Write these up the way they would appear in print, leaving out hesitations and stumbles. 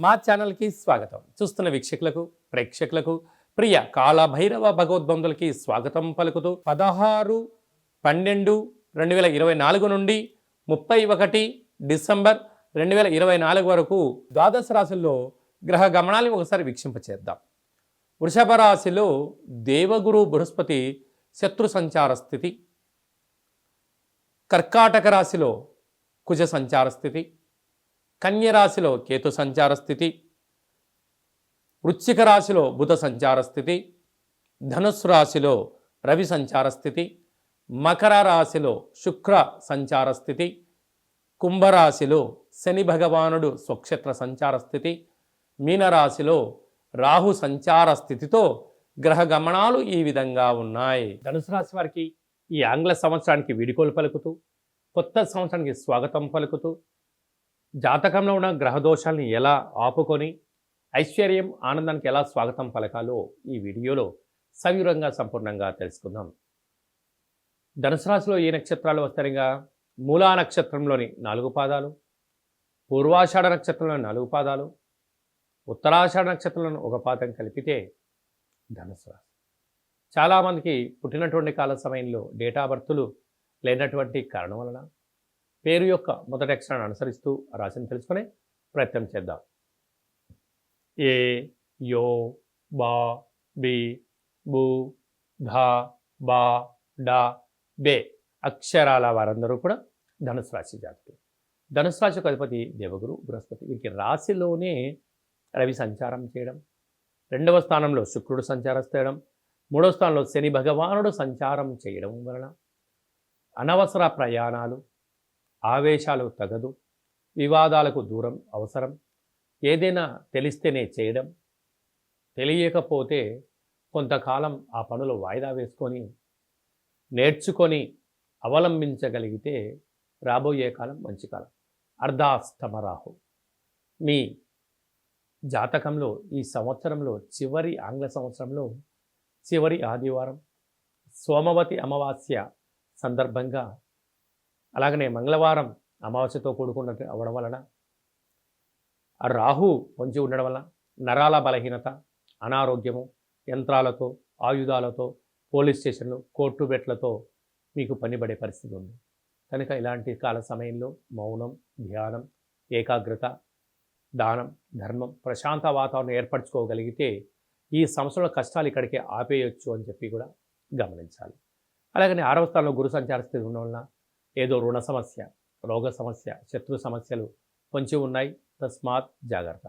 మా ఛానల్కి స్వాగతం. చూస్తున్న వీక్షకులకు ప్రేక్షకులకు ప్రియ కాళభైరవ భగవద్బంధులకి స్వాగతం పలుకుతూ 16/12/2024 నుండి 31 డిసెంబర్ 2024 వరకు ద్వాదశ రాశుల్లో గ్రహ గమనాలను ఒకసారి వీక్షింపచేద్దాం. వృషభ రాశిలో దేవగురు బృహస్పతి శత్రు సంచార స్థితి, కర్కాటక రాశిలో కుజ సంచార స్థితి, కన్య రాశిలో కేతు సంచార స్థితి, వృశ్చిక రాశిలో బుధ సంచార స్థితి, ధనుస్సు రాశిలో రవి సంచార స్థితి, మకర రాశిలో శుక్ర సంచార స్థితి, కుంభరాశిలో శని భగవానుడు స్వక్షేత్ర సంచార స్థితి, మీనరాశిలో రాహు సంచార స్థితితో గ్రహ గమనాలు ఈ విధంగా ఉన్నాయి. ధనుసు రాశి వారికి ఈ ఆంగ్ల సంవత్సరానికి వీడుకోలు పలుకుతూ, కొత్త సంవత్సరానికి స్వాగతం పలుకుతూ, జాతకంలో ఉన్న గ్రహదోషాలను ఎలా ఆపుకొని ఐశ్వర్యం ఆనందానికి ఎలా స్వాగతం పలకాలో ఈ వీడియోలో సవివరంగా సంపూర్ణంగా తెలుసుకుందాం. ధనుసు రాశిలో ఏ నక్షత్రాలు వస్తాయిగా మూలా నక్షత్రంలోని 4 పాదాలు, పూర్వాషాఢ నక్షత్రంలోని 4 పాదాలు, ఉత్తరాషాఢ నక్షత్రంలోని 1 పాదం కలిపితే ధనుసు రాశి. చాలామందికి పుట్టినటువంటి కాల సమయంలో డేటా బర్తులు లేనటువంటి కారణం వలన పేరు యొక్క మొదటి అక్షరాన్ని అనుసరిస్తూ రాశిని తెలుసుకునే ప్రయత్నం చేద్దాం. ఏ, యో, బా, బి, బు, ధా, బా, డా, బే అక్షరాల వారందరూ కూడా ధనుసు రాశి జాతకులు. ధనుసు రాశి యొక్క అధిపతి దేవగురు బృహస్పతి. వీరికి రాశిలోనే రవి సంచారం చేయడం, 2వ స్థానంలో శుక్రుడు సంచారం చేయడం, 3వ స్థానంలో శని భగవానుడు సంచారం చేయడం వలన అనవసర ప్రయాణాలు, ఆవేశాలు తగదు, వివాదాలకు దూరం అవసరం, ఏదైనా తెలిస్తేనే చేయడం, తెలియకపోతే కొంతకాలం ఆ పనులు వాయిదా వేసుకొని నేర్చుకొని అవలంబించగలిగితే రాబోయే కాలం మంచి కాలం. అర్ధాష్టమ రాహు మీ జాతకంలో ఈ సంవత్సరంలో చివరి ఆంగ్ల సంవత్సరంలో చివరి ఆదివారం సోమవతి అమావాస్య సందర్భంగా, అలాగనే మంగళవారం అమావాస్యతో కూడుకున్నట్టు అవ్వడం వలన ఆ రాహు పొంచి ఉండడం వలన నరాల బలహీనత, అనారోగ్యము, యంత్రాలతో, ఆయుధాలతో, పోలీస్ స్టేషన్లు, కోర్టు బెట్లతో మీకు పనిపడే పరిస్థితి ఉంది. కనుక ఇలాంటి కాల సమయంలో మౌనం, ధ్యానం, ఏకాగ్రత, దానం, ధర్మం, ప్రశాంత వాతావరణం ఏర్పరచుకోగలిగితే ఈ సంవత్సరంలో కష్టాలు ఇక్కడికే ఆపేయొచ్చు అని చెప్పి కూడా గమనించాలి. అలాగనే 6వ స్థానంలో గురు సంచార స్థితి ఉండడం వలన ఏదో రుణ సమస్య, రోగ సమస్య, శత్రు సమస్యలు పొంచి ఉన్నాయి. తస్మాత్ జాగ్రత్త.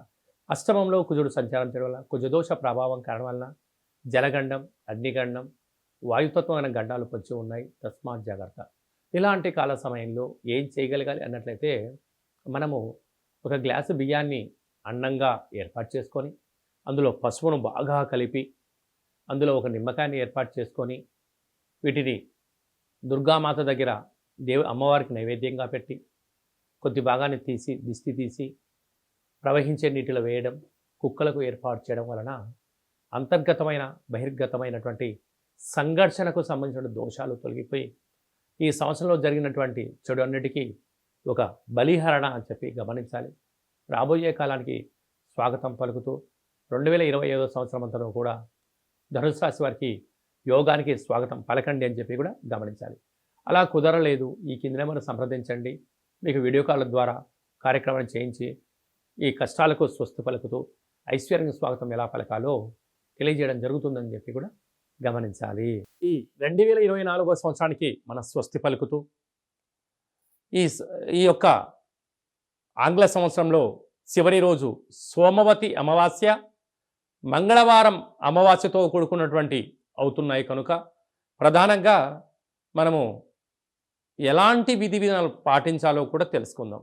అష్టమంలో కుజుడు సంచారం చేయడం వల్ల కుజదోష ప్రభావం కారణం వలన జలగండం, అగ్నిగండం, వాయుతత్వమైన గండాలు పొంచి ఉన్నాయి. తస్మాత్ జాగ్రత్త. ఇలాంటి కాల సమయంలో ఏం చేయగలగాలి అన్నట్లయితే మనము ఒక గ్లాసు బియ్యాన్ని అన్నంగా ఏర్పాటు చేసుకొని అందులో పసుపును బాగా కలిపి అందులో ఒక నిమ్మకాయని ఏర్పాటు చేసుకొని వీటిని దుర్గామాత దగ్గర అమ్మవారికి నైవేద్యంగా పెట్టి కొద్ది భాగాన్ని తీసి దిష్టి తీసి ప్రవహించే నీటిలో వేయడం, కుక్కలకు ఏర్పాటు చేయడం వలన అంతర్గతమైన బహిర్గతమైనటువంటి సంఘర్షణకు సంబంధించిన దోషాలు తొలగిపోయి ఈ సంవత్సరంలో జరిగినటువంటి చెడు అన్నిటికీ ఒక బలిహరణ అని చెప్పి గమనించాలి. రాబోయే కాలానికి స్వాగతం పలుకుతూ 2025 సంవత్సరం అంతా కూడా ధనుసు రాశి వారికి యోగానికి స్వాగతం పలకండి అని చెప్పి కూడా గమనించాలి. అలా కుదరలేదు, ఈ కింద మనం సంప్రదించండి, మీకు వీడియో కాల్ ద్వారా కార్యక్రమాన్ని చేయించి ఈ కష్టాలకు స్వస్తి పలుకుతూ ఐశ్వర్యం స్వాగతం ఎలా పలకాలో తెలియజేయడం జరుగుతుందని చెప్పి కూడా గమనించాలి. ఈ 2024 సంవత్సరానికి మన స్వస్తి పలుకుతూ ఈ యొక్క ఆంగ్ల సంవత్సరంలో చివరి రోజు సోమవతి అమావాస్య, మంగళవారం అమావాస్యతో కూడుకున్నటువంటి అవుతున్నాయి. కనుక ప్రధానంగా మనము ఎలాంటి విధి విధానాలు పాటించాలో కూడా తెలుసుకుందాం.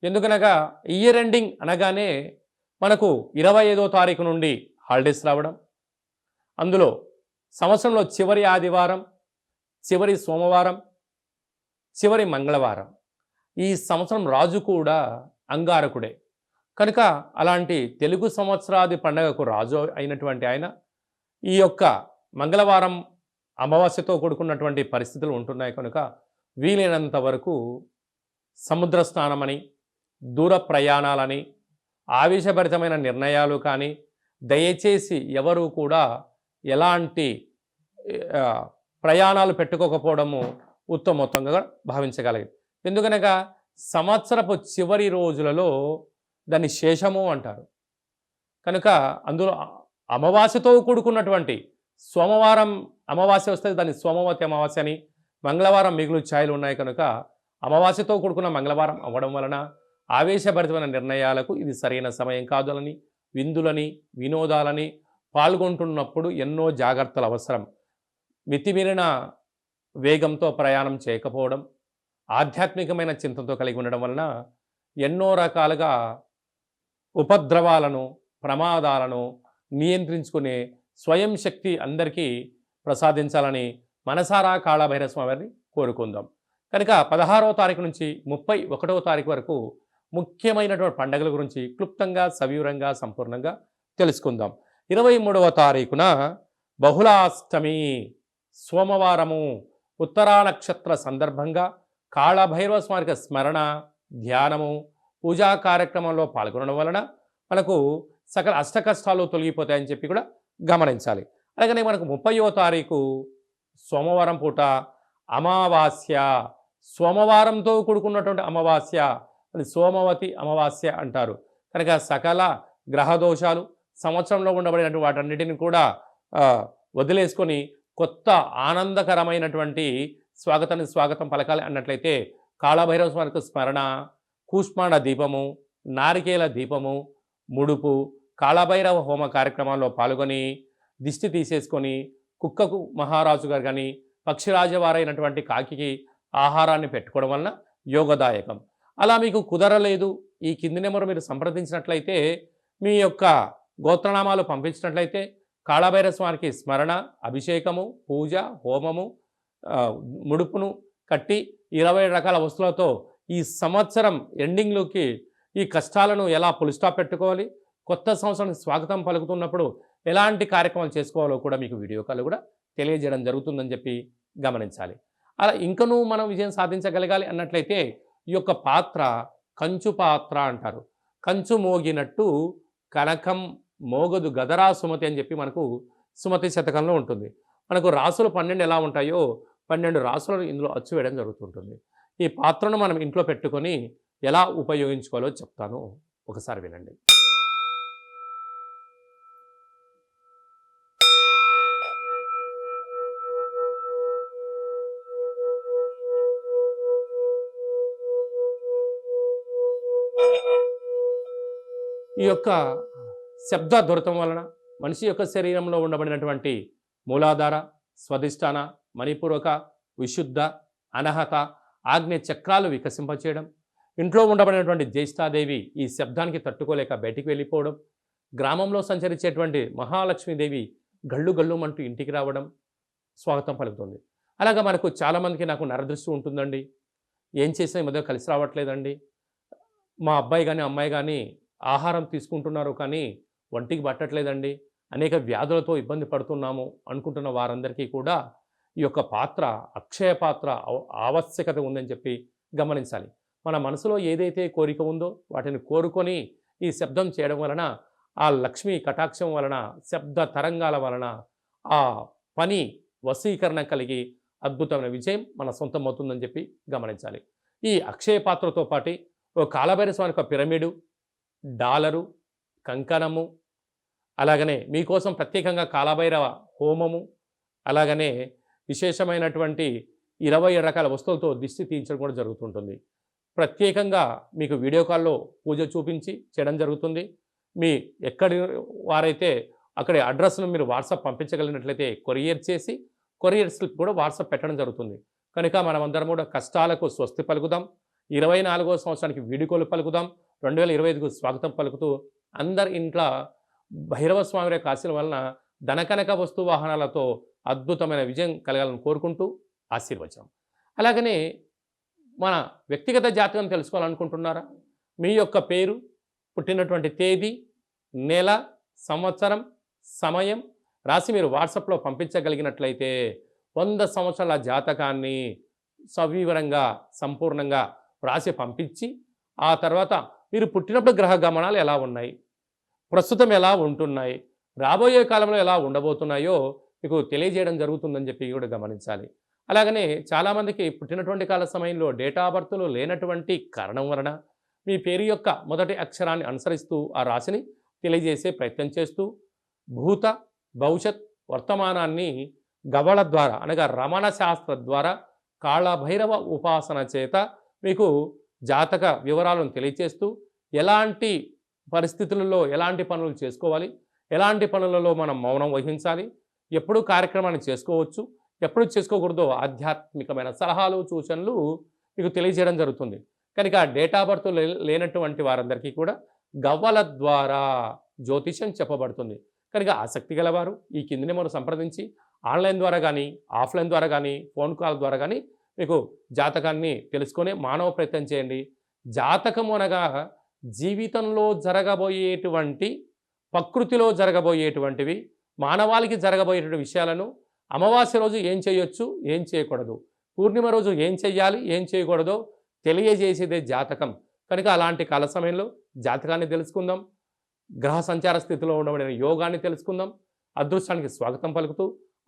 ఎందుకనగా ఇయర్ ఎండింగ్ అనగానే మనకు 25వ తారీఖు నుండి హాలిడేస్ రావడం, అందులో సంవత్సరంలో చివరి ఆదివారం, చివరి సోమవారం, చివరి మంగళవారం. ఈ సంవత్సరం రాజు కూడా అంగారకుడే కనుక అలాంటి తెలుగు సంవత్సరాది పండగకు రాజు అయినటువంటి ఆయన ఈ యొక్క మంగళవారం అమావాస్యతో కూడుకున్నటువంటి పరిస్థితులు ఉంటున్నాయి. కనుక వీలైనంత వరకు సముద్ర స్నానమని, దూర ప్రయాణాలని, ఆవేశభరితమైన నిర్ణయాలు కానీ దయచేసి ఎవరు కూడా ఎలాంటి ఆ, ప్రయాణాలు పెట్టుకోకపోవడము ఉత్తమోత్తంగా భావించగలిగింది. ఎందుకనగా సంవత్సరపు చివరి రోజులలో దాన్ని శేషము అంటారు. కనుక అందులో అమావాస్యతో కూడుకున్నటువంటి సోమవారం అమావాస్య వస్తే దాన్ని సోమవతి అమావాస్య అని, మంగళవారం మిగులు ఛాయలు ఉన్నాయి కనుక అమావాస్యతో కూడుకున్న మంగళవారం అవ్వడం వలన ఆవేశభరితమైన నిర్ణయాలకు ఇది సరైన సమయం కాదులని, విందులని వినోదాలని పాల్గొంటున్నప్పుడు ఎన్నో జాగ్రత్తలు అవసరం. మితిమీరిన వేగంతో ప్రయాణం చేయకపోవడం, ఆధ్యాత్మికమైన చింతనతో కలిగి ఉండడం వలన ఎన్నో రకాలుగా ఉపద్రవాలను ప్రమాదాలను నియంత్రించుకునే స్వయం శక్తి అందరికీ ప్రసాదించాలని మనసారా కాళభైరవ స్వామిని కోరుకుందాం. కనుక 16వ తారీఖు నుంచి 31వ తారీఖు వరకు ముఖ్యమైనటువంటి పండుగల గురించి క్లుప్తంగా సవివరంగా సంపూర్ణంగా తెలుసుకుందాం. 23వ తారీఖున బహుళాష్టమి సోమవారము ఉత్తరా నక్షత్ర సందర్భంగా కాళభైరవ స్వామికి స్మరణ ధ్యానము పూజా కార్యక్రమంలో పాల్గొనడం వలన మనకు సకల అష్టకష్టాలు తొలగిపోతాయని చెప్పి కూడా గమనించాలి. అలాగనే మనకు 30వ తారీఖు సోమవారం పూట అమావాస్య, సోమవారంతో కూడుకున్నటువంటి అమావాస్య, అది సోమవతి అమావాస్య అంటారు. కనుక సకల గ్రహదోషాలు సంవత్సరంలో ఉండబడినటువంటి వాటన్నిటిని కూడా వదిలేసుకొని కొత్త ఆనందకరమైనటువంటి స్వాగతం పలకాలి అన్నట్లయితే కాళభైరవ స్వామికి స్మరణ, కూష్మాండ దీపము, నారికేల దీపము, ముడుపు, కాళభైరవ హోమ కార్యక్రమాల్లో పాల్గొని దిష్టి తీసేసుకొని కుక్కకు మహారాజు గారు కానీ పక్షిరాజవారైనటువంటి కాకికి ఆహారాన్ని పెట్టుకోవడం వలన యోగదాయకం. అలా మీకు కుదరలేదు, ఈ కింది నెంబర్ మీరు సంప్రదించినట్లయితే మీ యొక్క గోత్రనామాలు పంపించినట్లయితే కాళభైరవ స్వామికి స్మరణ, అభిషేకము, పూజ, హోమము, ముడుపును కట్టి 20 రకాల వస్తువులతో ఈ సంవత్సరం ఎండింగ్లోకి ఈ కష్టాలను ఎలా పులిస్టాప్ పెట్టుకోవాలి, కొత్త సంవత్సరానికి స్వాగతం పలుకుతున్నప్పుడు ఎలాంటి కార్యక్రమాలు చేసుకోవాలో కూడా మీకు వీడియో కాల్ కూడా తెలియజేయడం జరుగుతుందని చెప్పి గమనించాలి. అలా ఇంకనూ మనం విజయం సాధించగలగాలి అన్నట్లయితే ఈ యొక్క పాత్ర కంచు పాత్ర అంటారు. కంచు మోగినట్టు కనకం మోగదు గదరా సుమతి అని చెప్పి మనకు సుమతి శతకంలో ఉంటుంది. మనకు రాసులు 12 ఎలా ఉంటాయో 12 రాసులను ఇందులో అచ్చు వేయడం జరుగుతుంటుంది. ఈ పాత్రను మనం ఇంట్లో పెట్టుకొని ఎలా ఉపయోగించుకోవాలో చెప్తాను, ఒకసారి వినండి. ఈ యొక్క శబ్ద దొరకడం వలన మనిషి యొక్క శరీరంలో ఉండబడినటువంటి మూలాధార, స్వధిష్టాన, మణిపూర్వక, విశుద్ధ, అనహత, ఆగ్నేయ చక్రాలు వికసింపచేయడం, ఇంట్లో ఉండబడినటువంటి జ్యేష్ఠాదేవి ఈ శబ్దానికి తట్టుకోలేక బయటికి వెళ్ళిపోవడం, గ్రామంలో సంచరించేటువంటి మహాలక్ష్మీదేవి గళ్ళు గళ్ళుమంటూ ఇంటికి రావడం స్వాగతం పలుకుతుంది. అలాగా మనకు చాలామందికి నాకు నరదృష్టి ఉంటుందండి, ఏం చేసినా ఈ మధ్య కలిసి రావట్లేదండి, మా అబ్బాయి కానీ అమ్మాయి కానీ ఆహారం తీసుకుంటున్నారు కానీ ఒంటికి పట్టట్లేదండి, అనేక వ్యాధులతో ఇబ్బంది పడుతున్నాము అనుకుంటున్న వారందరికీ కూడా ఈ యొక్క పాత్ర అక్షయ పాత్ర ఆవశ్యకత ఉందని చెప్పి గమనించాలి. మన మనసులో ఏదైతే కోరిక ఉందో వాటిని కోరుకొని ఈ శబ్దం చేయడం వలన ఆ లక్ష్మీ కటాక్షం వలన శబ్ద తరంగాల వలన ఆ పని వశీకరణ కలిగి అద్భుతమైన విజయం మన సొంతమవుతుందని చెప్పి గమనించాలి. ఈ అక్షయ పాత్రతో పాటు ఓ కాళభైరవ స్వామి యొక్క పిరమిడు, డాలరు, కంకణము, అలాగనే మీకోసం ప్రత్యేకంగా కాళభైరవ హోమము, అలాగనే విశేషమైనటువంటి 20 రకాల వస్తువులతో దిష్టి తీయించడం కూడా జరుగుతుంటుంది. ప్రత్యేకంగా మీకు వీడియో కాల్లో పూజ చూపించి చేయడం జరుగుతుంది. మీ ఎక్కడి వారైతే అక్కడి అడ్రస్ను మీరు వాట్సాప్ పంపించగలిగినట్లయితే కొరియర్ చేసి కొరియర్ స్లిప్ కూడా వాట్సాప్ పెట్టడం జరుగుతుంది. కనుక మనమందరం కూడా కష్టాలకు స్వస్తి పలుకుదాం, 24వ సంవత్సరానికి వీడుకోలు పలుకుదాం, 2025కు స్వాగతం పలుకుతూ అందరి ఇంట్లో భైరవ స్వామి యొక్క ఆశీర్వాదం వలన ధనకనక వస్తు వాహనాలతో అద్భుతమైన విజయం కలగాలని కోరుకుంటూ ఆశీర్వచనం. అలాగనే మన వ్యక్తిగత జాతకం తెలుసుకోవాలనుకుంటున్నారా? మీ యొక్క పేరు, పుట్టినటువంటి తేదీ, నెల, సంవత్సరం, సమయం రాసి మీరు వాట్సాప్లో పంపించగలిగినట్లయితే 100 సంవత్సరాల జాతకాన్ని సవివరంగా సంపూర్ణంగా రాసి పంపించి ఆ తర్వాత మీరు పుట్టినప్పుడు గ్రహ గమనాలు ఎలా ఉన్నాయి, ప్రస్తుతం ఎలా ఉంటున్నాయి, రాబోయే కాలంలో ఎలా ఉండబోతున్నాయో మీకు తెలియజేయడం జరుగుతుందని చెప్పి కూడా గమనించాలి. అలాగనే చాలామందికి పుట్టినటువంటి కాల సమయంలో డేటా ఆఫ్ బర్త్‌లు లేనటువంటి కారణం వలన మీ పేరు యొక్క మొదటి అక్షరాన్ని అనుసరిస్తూ ఆ రాశిని తెలియజేసే ప్రయత్నం చేస్తూ భూత, భవిష్యత్, వర్తమానాన్ని గవళ ద్వారా అనగా రమణ శాస్త్ర ద్వారా కాళభైరవ ఉపాసన చేత మీకు జాతక వివరాలను తెలియచేస్తూ ఎలాంటి పరిస్థితులలో ఎలాంటి పనులు చేసుకోవాలి, ఎలాంటి పనులలో మనం మౌనం వహించాలి, ఎప్పుడు కార్యక్రమాన్ని చేసుకోవచ్చు, ఎప్పుడు చేసుకోకూడదో ఆధ్యాత్మికమైన సలహాలు సూచనలు మీకు తెలియజేయడం జరుగుతుంది. కనుక డేటా ఆఫ్ బర్త్ లేనటువంటి వారందరికీ కూడా గవ్వల ద్వారా జ్యోతిష్యం చెప్పబడుతుంది. కనుక ఆసక్తి గలవారు ఈ కింది నెంబర్ను సంప్రదించి ఆన్లైన్ ద్వారా కానీ, ఆఫ్లైన్ ద్వారా కానీ, ఫోన్ కాల్ ద్వారా కానీ మీకు జాతకాన్ని తెలుసుకొని మానవ ప్రయత్నం చేయండి. జాతకం అనగా జీవితంలో జరగబోయేటువంటి, ప్రకృతిలో జరగబోయేటువంటివి, మానవాళికి జరగబోయేటువంటి విషయాలను అమావాస్య రోజు ఏం చేయొచ్చు, ఏం చేయకూడదు, పూర్ణిమ రోజు ఏం చెయ్యాలి, ఏం చేయకూడదో తెలియజేసేదే జాతకం. కనుక అలాంటి కాల సమయంలో జాతకాన్ని తెలుసుకుందాం. గ్రహ సంచార స్థితిలో ఉండబడిన యోగాన్ని తెలుసుకుందాం. అదృష్టానికి స్వాగతం పలుకుతూ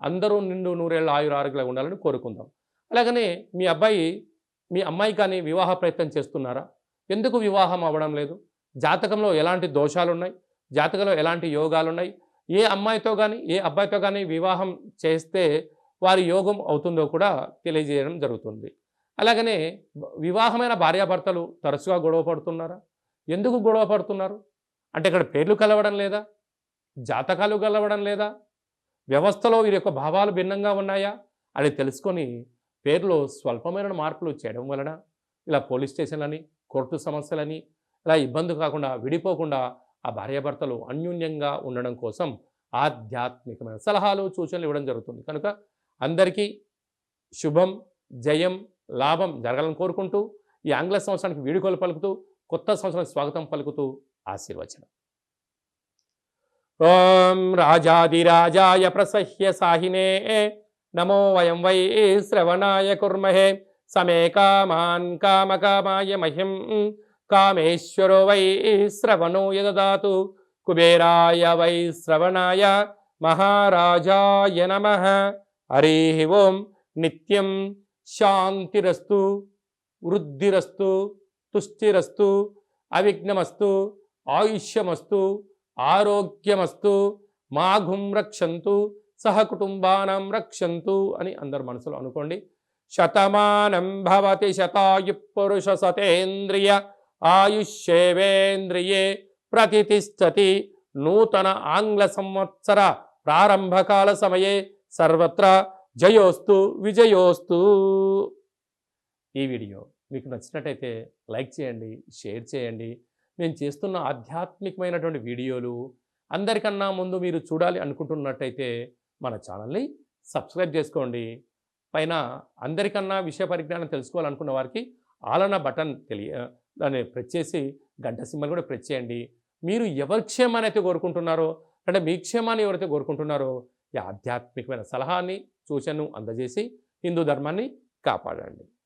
అందరూ నిండు నూరేళ్ళ ఆయురారోగ్యాలు ఉండాలని కోరుకుందాం. అలాగనే మీ అమ్మాయి కానీ వివాహ ప్రయత్నం చేస్తున్నారా? ఎందుకు వివాహం అవ్వడం లేదు? జాతకంలో ఎలాంటి దోషాలున్నాయి, జాతకంలో ఎలాంటి యోగాలున్నాయి, ఏ అమ్మాయితో కానీ ఏ అబ్బాయితో కానీ వివాహం చేస్తే వారి యోగం అవుతుందో కూడా తెలియజేయడం జరుగుతుంది. అలాగనే వివాహమైన భార్యాభర్తలు తరచుగా గొడవ పడుతున్నారా? ఎందుకు గొడవ పడుతున్నారు? అంటే ఇక్కడ పేర్లు కలవడం లేదా, జాతకాలు కలవడం లేదా, వ్యవస్థలో వీరి యొక్క భావాలు భిన్నంగా ఉన్నాయా అని తెలుసుకొని పేర్లో స్వల్పమైన మార్పులు చేయడం వలన ఇలా పోలీస్ స్టేషన్లని, కోర్టు సమస్యలని ఇలా ఇబ్బంది కాకుండా విడిపోకుండా ఆ భార్యాభర్తలు అన్యోన్యంగా ఉండడం కోసం ఆధ్యాత్మికమైన సలహాలు సూచనలు ఇవ్వడం జరుగుతుంది. కనుక అందరికీ శుభం, జయం, లాభం జరగాలని కోరుకుంటూ ఈ ఆంగ్ల సంవత్సరానికి వీడుకోలు పలుకుతూ కొత్త సంవత్సరానికి స్వాగతం పలుకుతూ ఆశీర్వచనం. ఓం రాజాదిరాజాయ ప్రసహ్య సాహినే నమో వయం వై శ్రవణాయ కుర్మహే సమే కామాన్ కామకామాయ మహ్యం కామేశ్వరో వై శ్రవణో యదదాతు కుబేరాయ వై శ్రవణాయ మహారాజాయ నమః. హరి ఓం. నిత్యం శాంతిరస్తు, వృద్ధిరస్తు, తుష్టిరస్తు, అవిఘ్నమస్తు, ఆయుష్యమస్తు, ఆరోగ్యమస్తు, మాఘుం రక్షంతు, సహకుటుంబానం రక్షంతు అని అందరు మనసులో అనుకోండి. శతమానం భవతి శతాయు పురుష సతేంద్రియ ఆయుష్యేవేంద్రియే ప్రతిష్టతి. నూతన ఆంగ్ల సంవత్సర ప్రారంభకాల సమయే సర్వత్ర జయోస్తు విజయోస్తు. ఈ వీడియో మీకు నచ్చినట్టయితే లైక్ చేయండి, షేర్ చేయండి. నేను చేస్తున్న ఆధ్యాత్మికమైనటువంటి వీడియోలు అందరికన్నా ముందు మీరు చూడాలి అనుకుంటున్నట్టయితే మన ఛానల్ని సబ్స్క్రైబ్ చేసుకోండి. పైన అందరికన్నా విషయ పరిజ్ఞానం తెలుసుకోవాలనుకున్న వారికి ఆలన బటన్ దాన్ని ప్రెస్ చేసి గంట సింబల్ కూడా ప్రెస్ చేయండి. మీరు ఎవరి క్షేమాన్ని అయితే కోరుకుంటున్నారో, అంటే మీ క్షేమాన్ని ఎవరైతే కోరుకుంటున్నారో ఈ ఆధ్యాత్మికమైన సలహాని సూచనను అందజేసి హిందూ ధర్మాన్ని కాపాడండి.